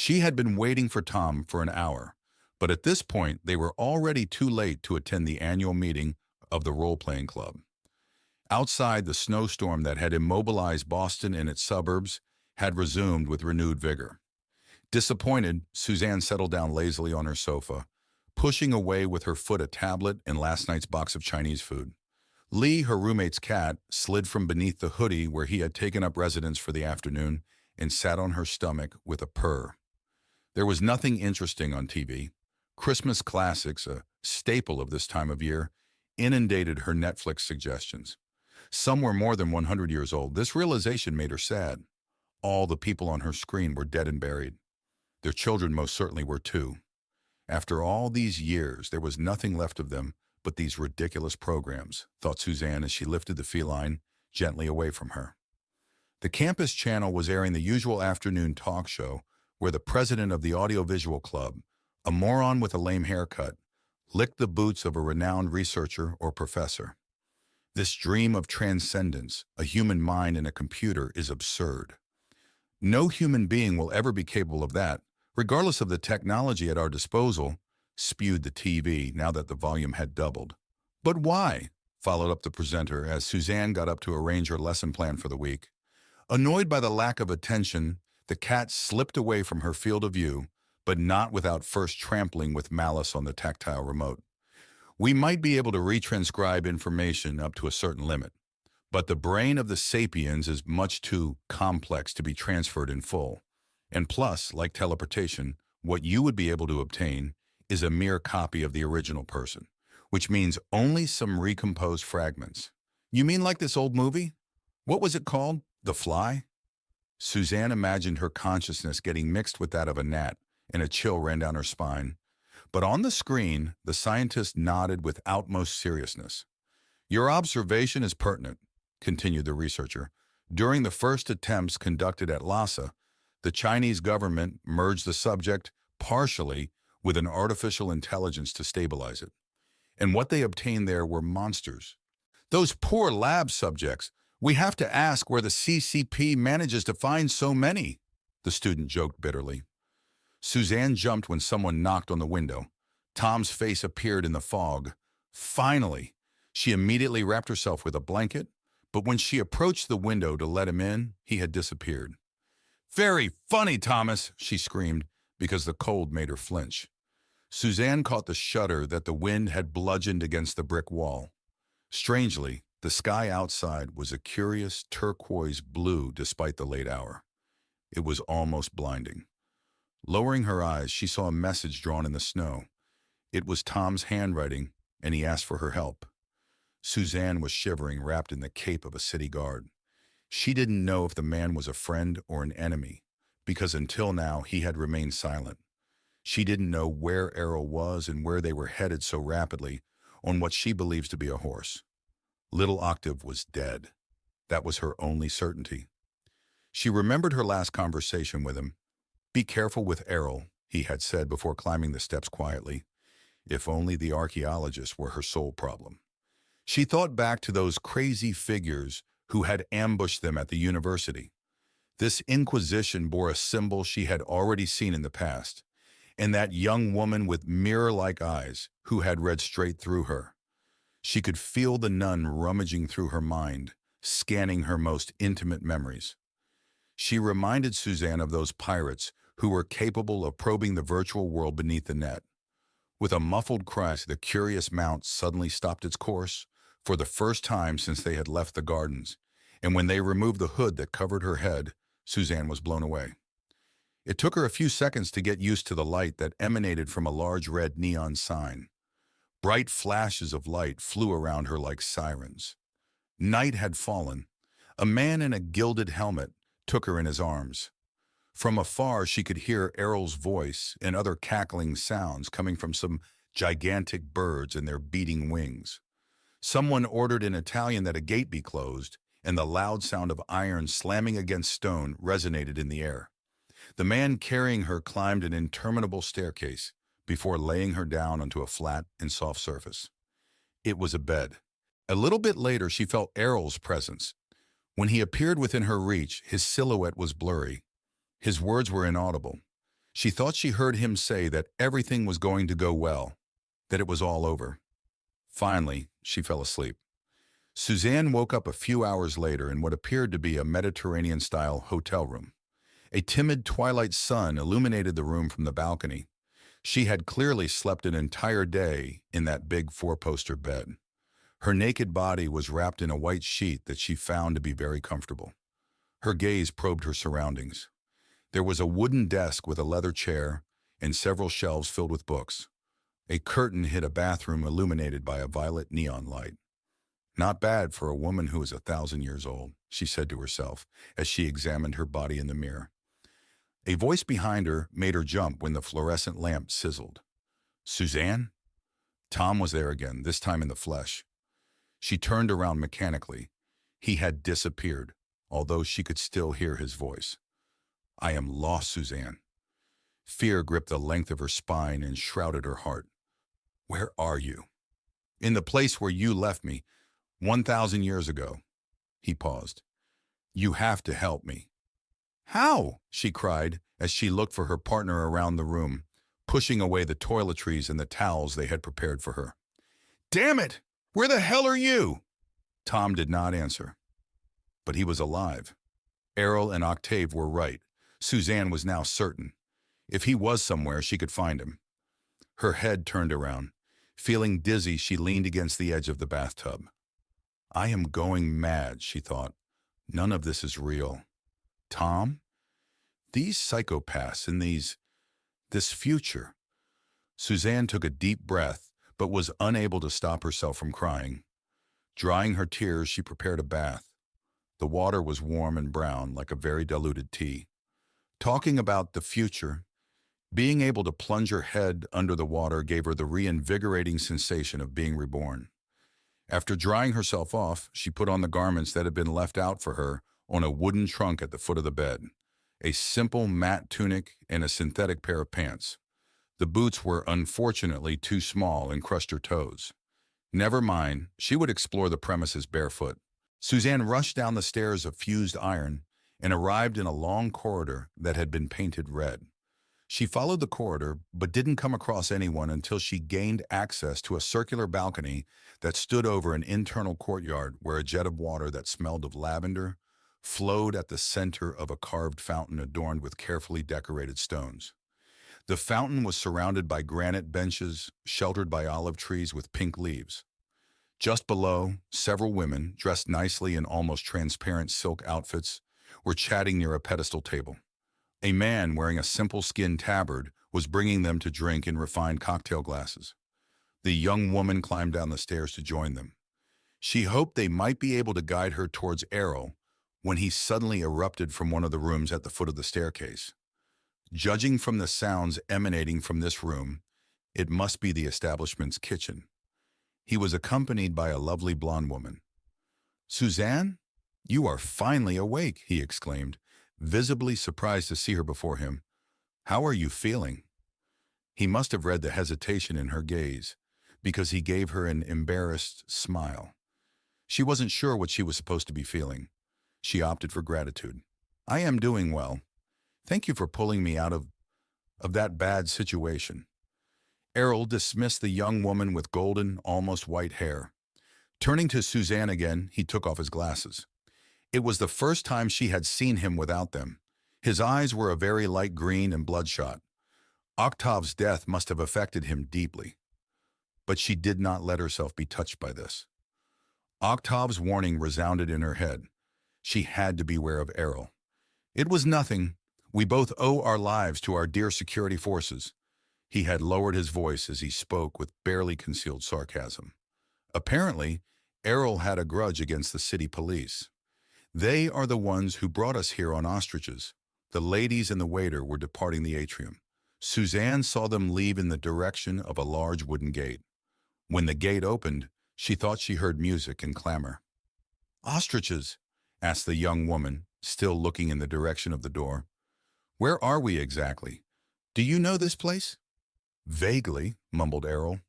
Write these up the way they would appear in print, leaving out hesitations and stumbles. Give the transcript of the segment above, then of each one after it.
She had been waiting for Tom for an hour, but at this point they were already too late to attend the annual meeting of the role-playing club. Outside, the snowstorm that had immobilized Boston and its suburbs had resumed with renewed vigor. Disappointed, Suzanne settled down lazily on her sofa, pushing away with her foot a tablet and last night's box of Chinese food. Lee, her roommate's cat, slid from beneath the hoodie where he had taken up residence for the afternoon and sat on her stomach with a purr. There was nothing interesting on TV. Christmas classics, a staple of this time of year, inundated her Netflix suggestions. Some were more than 100 years old. This realization made her sad. All the people on her screen were dead and buried. Their children most certainly were too. After all these years, there was nothing left of them but these ridiculous programs, thought Suzanne as she lifted the feline gently away from her. The campus channel was airing the usual afternoon talk show where the president of the audiovisual club, a moron with a lame haircut, licked the boots of a renowned researcher or professor. This dream of transcendence, a human mind in a computer, is absurd. No human being will ever be capable of that, regardless of the technology at our disposal, spewed the TV now that the volume had doubled. But why? Followed up the presenter as Suzanne got up to arrange her lesson plan for the week. Annoyed by the lack of attention, the cat slipped away from her field of view, but not without first trampling with malice on the tactile remote. We might be able to retranscribe information up to a certain limit, but the brain of the sapiens is much too complex to be transferred in full. And plus, like teleportation, what you would be able to obtain is a mere copy of the original person, which means only some recomposed fragments. You mean like this old movie? What was it called? The Fly? Suzanne imagined her consciousness getting mixed with that of a gnat, and a chill ran down her spine. But on the screen, the scientist nodded with utmost seriousness. Your observation is pertinent, continued the researcher. During the first attempts conducted at Lhasa, the Chinese government merged the subject partially with an artificial intelligence to stabilize it. And what they obtained there were monsters. Those poor lab subjects. We have to ask where the CCP manages to find so many, the student joked bitterly. Suzanne jumped when someone knocked on the window. Tom's face appeared in the fog. Finally, she immediately wrapped herself with a blanket, but when she approached the window to let him in, he had disappeared. Very funny, Thomas, she screamed, because the cold made her flinch. Suzanne caught the shudder that the wind had bludgeoned against the brick wall. Strangely, the sky outside was a curious turquoise blue despite the late hour. It was almost blinding. Lowering her eyes, she saw a message drawn in the snow. It was Tom's handwriting, and he asked for her help. Suzanne was shivering, wrapped in the cape of a city guard. She didn't know if the man was a friend or an enemy, because until now he had remained silent. She didn't know where Errol was and where they were headed so rapidly on what she believes to be a horse. Little Octave was dead. That was her only certainty. She remembered her last conversation with him. Be careful with Errol, he had said before climbing the steps quietly. If only the archaeologists were her sole problem. She thought back to those crazy figures who had ambushed them at the university. This Inquisition bore a symbol she had already seen in the past, and that young woman with mirror-like eyes who had read straight through her. She could feel the nun rummaging through her mind, scanning her most intimate memories. She reminded Suzanne of those pirates who were capable of probing the virtual world beneath the net. With a muffled cry, the curious mount suddenly stopped its course for the first time since they had left the gardens, and when they removed the hood that covered her head, Suzanne was blown away. It took her a few seconds to get used to the light that emanated from a large red neon sign. Bright flashes of light flew around her like sirens. Night had fallen. A man in a gilded helmet took her in his arms. From afar, she could hear Errol's voice and other cackling sounds coming from some gigantic birds and their beating wings. Someone ordered in Italian that a gate be closed, and the loud sound of iron slamming against stone resonated in the air. The man carrying her climbed an interminable staircase before laying her down onto a flat and soft surface. It was a bed. A little bit later, she felt Errol's presence. When he appeared within her reach, his silhouette was blurry. His words were inaudible. She thought she heard him say that everything was going to go well, that it was all over. Finally, she fell asleep. Suzanne woke up a few hours later in what appeared to be a Mediterranean-style hotel room. A timid twilight sun illuminated the room from the balcony. She had clearly slept an entire day in that big four-poster bed. Her naked body was wrapped in a white sheet that she found to be very comfortable. Her gaze probed her surroundings. There was a wooden desk with a leather chair and several shelves filled with books. A curtain hid a bathroom illuminated by a violet neon light. Not bad for a woman who is 1,000 years old, she said to herself as she examined her body in the mirror. A voice behind her made her jump when the fluorescent lamp sizzled. Suzanne? Tom was there again, this time in the flesh. She turned around mechanically. He had disappeared, although she could still hear his voice. I am lost, Suzanne. Fear gripped the length of her spine and shrouded her heart. Where are you? In the place where you left me, 1,000 years ago. He paused. You have to help me. How? She cried as she looked for her partner around the room, pushing away the toiletries and the towels they had prepared for her. Damn it! Where the hell are you? Tom did not answer. But he was alive. Errol and Octave were right. Suzanne was now certain. If he was somewhere, she could find him. Her head turned around. Feeling dizzy, she leaned against the edge of the bathtub. I am going mad, she thought. None of this is real. Tom? These psychopaths and this future. Suzanne took a deep breath, but was unable to stop herself from crying. Drying her tears, she prepared a bath. The water was warm and brown, like a very diluted tea. Talking about the future, being able to plunge her head under the water gave her the reinvigorating sensation of being reborn. After drying herself off, she put on the garments that had been left out for her on a wooden trunk at the foot of the bed, a simple matte tunic and a synthetic pair of pants. The boots were unfortunately too small and crushed her toes. Never mind, she would explore the premises barefoot. Suzanne rushed down the stairs of fused iron and arrived in a long corridor that had been painted red. She followed the corridor, but didn't come across anyone until she gained access to a circular balcony that stood over an internal courtyard where a jet of water that smelled of lavender flowed at the center of a carved fountain adorned with carefully decorated stones. The fountain was surrounded by granite benches, sheltered by olive trees with pink leaves. Just below, several women, dressed nicely in almost transparent silk outfits, were chatting near a pedestal table. A man wearing a simple skin tabard was bringing them to drink in refined cocktail glasses. The young woman climbed down the stairs to join them. She hoped they might be able to guide her towards Errol when he suddenly erupted from one of the rooms at the foot of the staircase. Judging from the sounds emanating from this room, it must be the establishment's kitchen. He was accompanied by a lovely blonde woman. Suzanne, you are finally awake, he exclaimed, visibly surprised to see her before him. How are you feeling? He must have read the hesitation in her gaze, because he gave her an embarrassed smile. She wasn't sure what she was supposed to be feeling. She opted for gratitude. I am doing well. Thank you for pulling me out of that bad situation. Errol dismissed the young woman with golden, almost white hair. Turning to Suzanne again, he took off his glasses. It was the first time she had seen him without them. His eyes were a very light green and bloodshot. Octave's death must have affected him deeply. But she did not let herself be touched by this. Octave's warning resounded in her head. She had to beware of Errol. It was nothing. We both owe our lives to our dear security forces. He had lowered his voice as he spoke with barely concealed sarcasm. Apparently, Errol had a grudge against the city police. They are the ones who brought us here on ostriches. The ladies and the waiter were departing the atrium. Suzanne saw them leave in the direction of a large wooden gate. When the gate opened, she thought she heard music and clamor. Ostriches? Asked the young woman, still looking in the direction of the door. Where are we exactly? Do you know this place? Vaguely, mumbled Errol.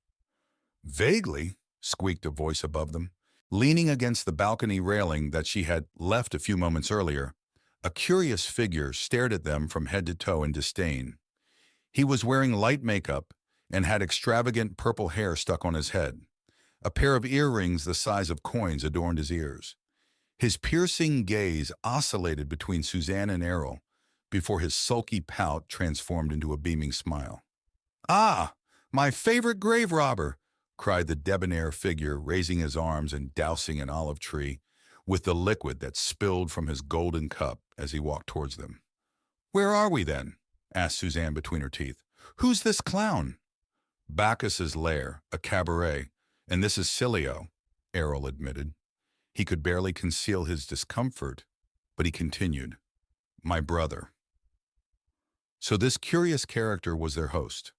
Vaguely, squeaked a voice above them. Leaning against the balcony railing that she had left a few moments earlier, a curious figure stared at them from head to toe in disdain. He was wearing light makeup and had extravagant purple hair stuck on his head. A pair of earrings the size of coins adorned his ears. His piercing gaze oscillated between Suzanne and Errol before his sulky pout transformed into a beaming smile. "Ah, my favorite grave robber!" cried the debonair figure, raising his arms and dousing an olive tree with the liquid that spilled from his golden cup as he walked towards them. "Where are we, then?" asked Suzanne between her teeth. "Who's this clown?" "Bacchus's lair, a cabaret, and this is Cilio," Errol admitted. He could barely conceal his discomfort, but he continued, "My brother." So this curious character was their host.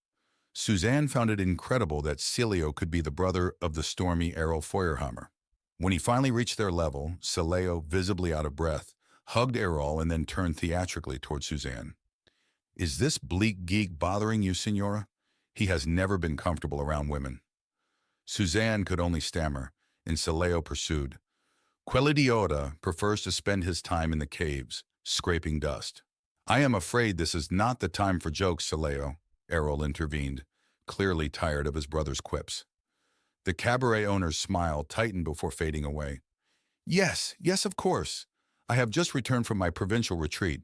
Suzanne found it incredible that Cilio could be the brother of the stormy Errol Feuerhammer. When he finally reached their level, Cilio, visibly out of breath, hugged Errol and then turned theatrically toward Suzanne. "Is this bleak geek bothering you, Signora? He has never been comfortable around women." Suzanne could only stammer, and Cilio pursued. "Quell'idiota prefers to spend his time in the caves, scraping dust." "I am afraid this is not the time for jokes, Cilio," Errol intervened, clearly tired of his brother's quips. The cabaret owner's smile tightened before fading away. Yes, of course. I have just returned from my provincial retreat.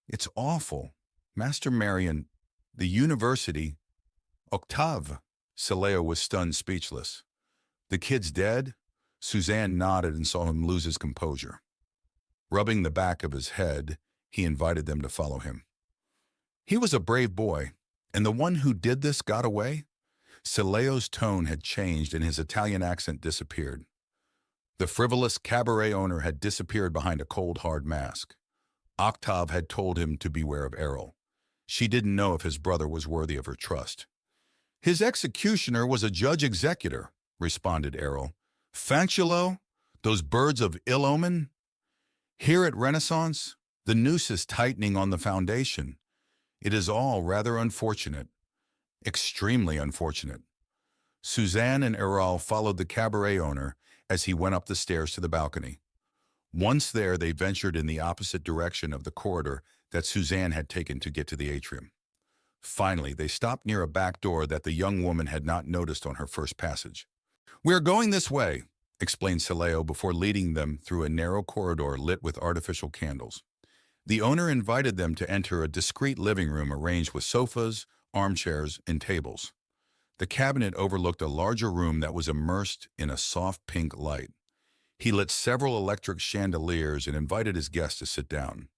It's awful. Master Marion, the university, Octave." Cilio was stunned speechless. "The kid's dead?" Suzanne nodded and saw him lose his composure. Rubbing the back of his head, he invited them to follow him. "He was a brave boy, and the one who did this got away?" Cilio's tone had changed and his Italian accent disappeared. The frivolous cabaret owner had disappeared behind a cold, hard mask. Octave had told him to beware of Errol. She didn't know if his brother was worthy of her trust. "His executioner was a judge-executor," responded Errol. "Fanchulo, those birds of ill omen? Here at Renaissance, the noose is tightening on the foundation. It is all rather unfortunate. Extremely unfortunate." Suzanne and Errol followed the cabaret owner as he went up the stairs to the balcony. Once there, they ventured in the opposite direction of the corridor that Suzanne had taken to get to the atrium. Finally, they stopped near a back door that the young woman had not noticed on her first passage. "We are going this way," explained Cilio before leading them through a narrow corridor lit with artificial candles. The owner invited them to enter a discreet living room arranged with sofas, armchairs, and tables. The cabinet overlooked a larger room that was immersed in a soft pink light. He lit several electric chandeliers and invited his guests to sit down.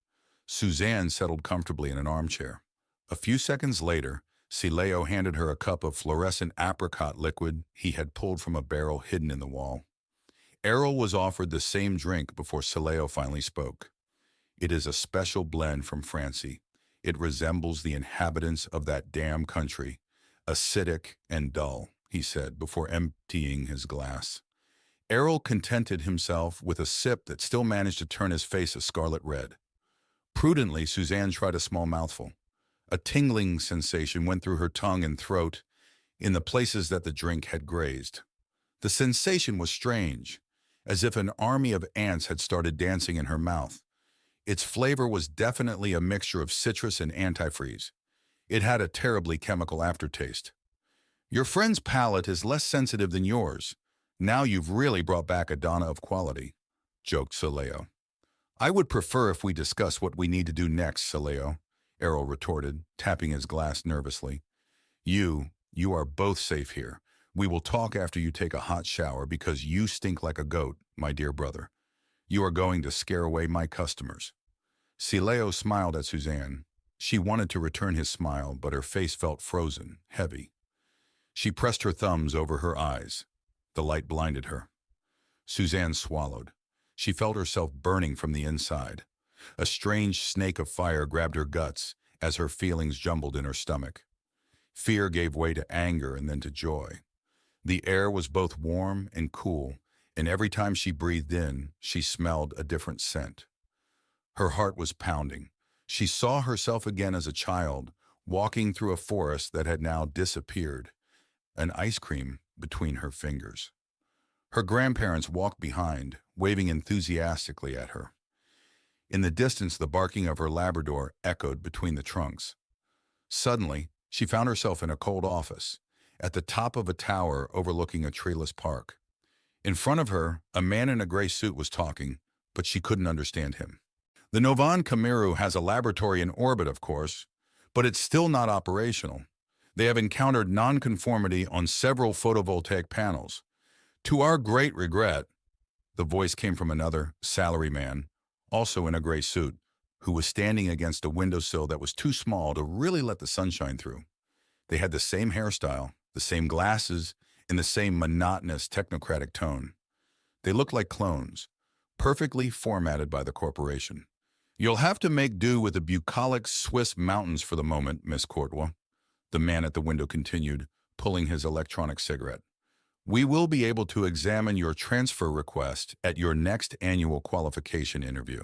Suzanne settled comfortably in an armchair. A few seconds later, Cilio handed her a cup of fluorescent apricot liquid he had pulled from a barrel hidden in the wall. Errol was offered the same drink before Cilio finally spoke. "It is a special blend from Francie. It resembles the inhabitants of that damn country, acidic and dull," he said before emptying his glass. Errol contented himself with a sip that still managed to turn his face a scarlet red. Prudently, Suzanne tried a small mouthful. A tingling sensation went through her tongue and throat in the places that the drink had grazed. The sensation was strange, as if an army of ants had started dancing in her mouth. Its flavor was definitely a mixture of citrus and antifreeze. It had a terribly chemical aftertaste. "Your friend's palate is less sensitive than yours. Now you've really brought back a Donna of quality," joked Cilio. "I would prefer if we discuss what we need to do next, Cilio," Errol retorted, tapping his glass nervously. You are both safe here. We will talk after you take a hot shower because you stink like a goat, my dear brother. You are going to scare away my customers." Cilio smiled at Suzanne. She wanted to return his smile, but her face felt frozen, heavy. She pressed her thumbs over her eyes. The light blinded her. Suzanne swallowed. She felt herself burning from the inside. A strange snake of fire grabbed her guts as her feelings jumbled in her stomach. Fear gave way to anger and then to joy. The air was both warm and cool, and every time she breathed in, she smelled a different scent. Her heart was pounding. She saw herself again as a child, walking through a forest that had now disappeared, an ice cream between her fingers. Her grandparents walked behind, waving enthusiastically at her. In the distance, the barking of her Labrador echoed between the trunks. Suddenly, She found herself in a cold office, at the top of a tower overlooking a treeless park. In front of her, a man in a gray suit was talking, but she couldn't understand him. The Novan Kamiru has a laboratory in orbit, of course, but it's still not operational. They have encountered nonconformity on several photovoltaic panels. To our great regret, the voice came from another salaryman, also in a gray suit, who was standing against a windowsill that was too small to really let the sunshine through. They had the same hairstyle, the same glasses, and the same monotonous technocratic tone. They looked like clones, perfectly formatted by the corporation. You'll have to make do with the bucolic Swiss mountains for the moment, Miss Courtois, the man at the window continued, pulling his electronic cigarette. We will be able to examine your transfer request at your next annual qualification interview.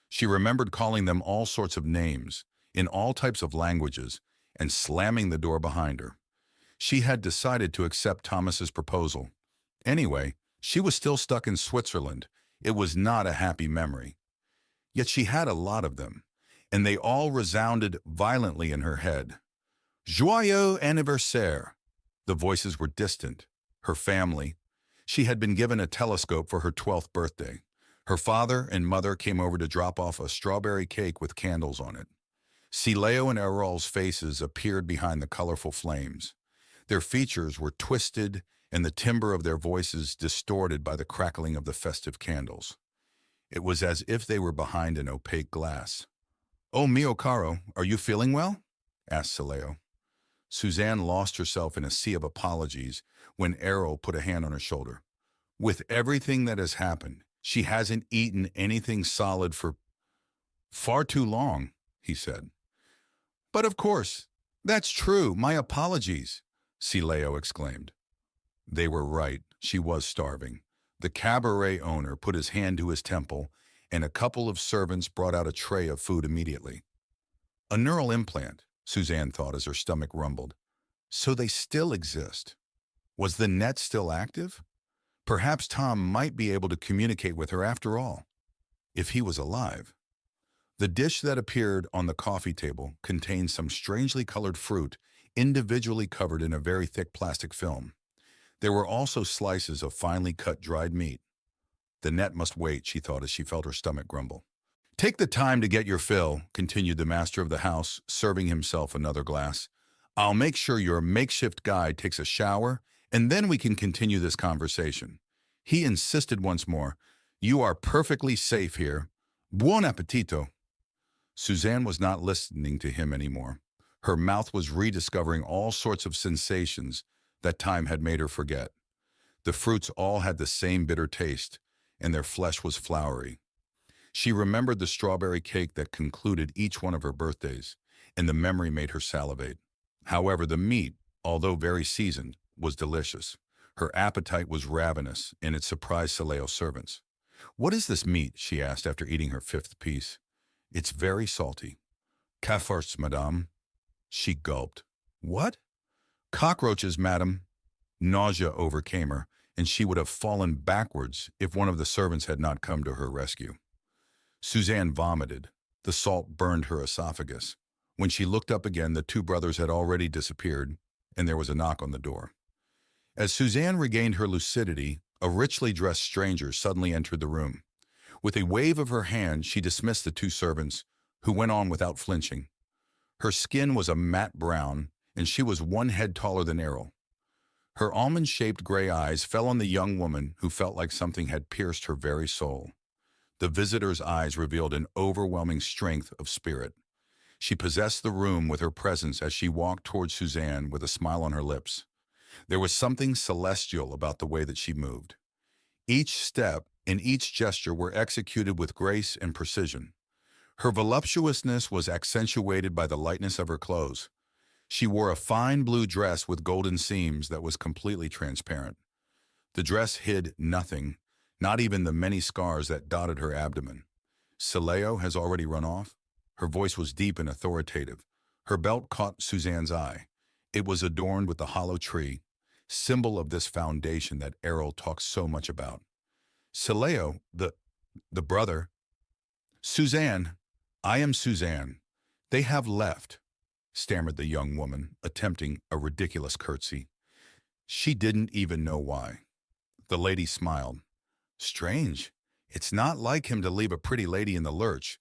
She remembered calling them all sorts of names, in all types of languages, and slamming the door behind her. She had decided to accept Thomas's proposal. Anyway, she was still stuck in Switzerland. It was not a happy memory. Yet she had a lot of them, and they all resounded violently in her head. Joyeux anniversaire! The voices were distant. Her family. She had been given a telescope for her 12th birthday. Her father and mother came over to drop off a strawberry cake with candles on it. Sileo and Averill's faces appeared behind the colorful flames. Their features were twisted and the timbre of their voices distorted by the crackling of the festive candles. It was as if they were behind an opaque glass. "Oh, mio caro, are you feeling well?" asked Sileo. Suzanne lost herself in a sea of apologies when Averill put a hand on her shoulder. "With everything that has happened, she hasn't eaten anything solid for far too long," he said. "But of course, that's true. My apologies," Sileo exclaimed. They were right. She was starving. The cabaret owner put his hand to his temple, and a couple of servants brought out a tray of food immediately. A neural implant, Suzanne thought as her stomach rumbled. So they still exist. Was the net still active? Perhaps Tom might be able to communicate with her after all, if he was alive. The dish that appeared on the coffee table contained some strangely colored fruit, individually covered in a very thick plastic film. There were also slices of finely cut dried meat. The net must wait, she thought as she felt her stomach grumble. "Take the time to get your fill," continued the master of the house, serving himself another glass. "I'll make sure your makeshift guide takes a shower, and then we can continue this conversation." He insisted once more, "You are perfectly safe here. Buon appetito." Suzanne was not listening to him anymore. Her mouth was rediscovering all sorts of sensations that time had made her forget. The fruits all had the same bitter taste, and their flesh was floury. She remembered the strawberry cake that concluded each one of her birthdays, and the memory made her salivate. However, the meat, although very seasoned, was delicious. Her appetite was ravenous, and it surprised Sileo's servants. "What is this meat?" she asked after eating her 5th piece. "It's very salty." "Cafards, madame." She gulped. "What?" "Cockroaches, madam." Nausea overcame her, and she would have fallen backwards if one of the servants had not come to her rescue. Suzanne vomited. The salt burned her esophagus. When she looked up again, the 2 brothers had already disappeared, and there was a knock on the door. As Suzanne regained her lucidity, a richly dressed stranger suddenly entered the room. With a wave of her hand, she dismissed the 2 servants, who went on without flinching. Her skin was a matte brown, and she was 1 head taller than Averill. Her almond-shaped gray eyes fell on the young woman who felt like something had pierced her very soul. The visitor's eyes revealed an overwhelming strength of spirit. She possessed the room with her presence as she walked toward Suzanne with a smile on her lips. There was something celestial about the way that she moved. Each step and each gesture were executed with grace and precision. Her voluptuousness was accentuated by the lightness of her clothes. She wore a fine blue dress with golden seams that was completely transparent. The dress hid nothing, not even the many scars that dotted her abdomen. "Sileo has already run off?" Her voice was deep and authoritative. Her belt caught Suzanne's eye. It was adorned with the hollow tree, symbol of this foundation that Averill talks so much about. "Sileo, the brother." "Suzanne, I am Suzanne. They have left. stammered the young woman, attempting a ridiculous curtsy. She didn't even know why. The lady smiled. Strange. It's not like him to leave a pretty lady in the lurch,